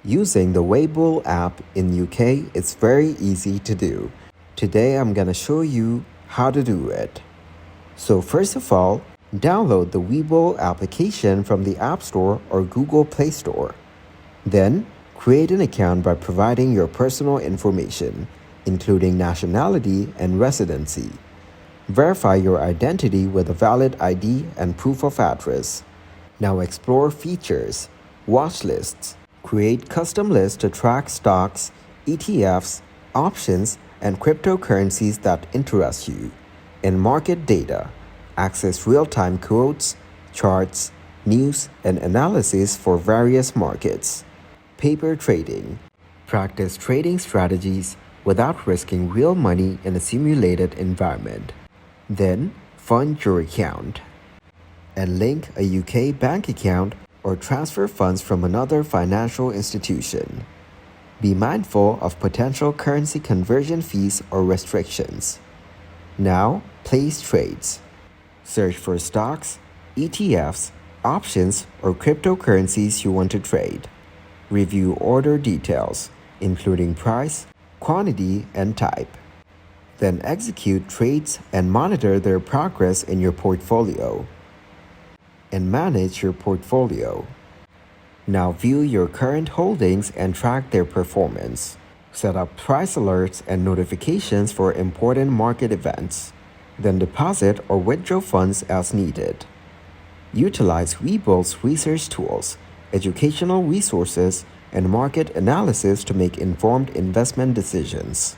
Using the Webull app in UK is very easy to do. Today I'm gonna show you how to do it. So first of all, download the Webull application from the App Store or Google Play Store. Then, create an account by providing your personal information, including nationality and residency. Verify your identity with a valid ID and proof of address. Now explore features, watch lists, create custom lists to track stocks, ETFs, options, and cryptocurrencies that interest you. In market data, access real-time quotes, charts, news, and analysis for various markets. Paper trading. Practice trading strategies without risking real money in a simulated environment. Then, fund your account. And link a UK bank account or transfer funds from another financial institution. Be mindful of potential currency conversion fees or restrictions. Now, place trades. Search for stocks, ETFs, options, or cryptocurrencies you want to trade. Review order details, including price, quantity, and type. Then execute trades and monitor their progress in your portfolio. And manage your portfolio. Now view your current holdings and track their performance. Set up price alerts and notifications for important market events. Then deposit or withdraw funds as needed. Utilize Webull's research tools, educational resources, and market analysis to make informed investment decisions.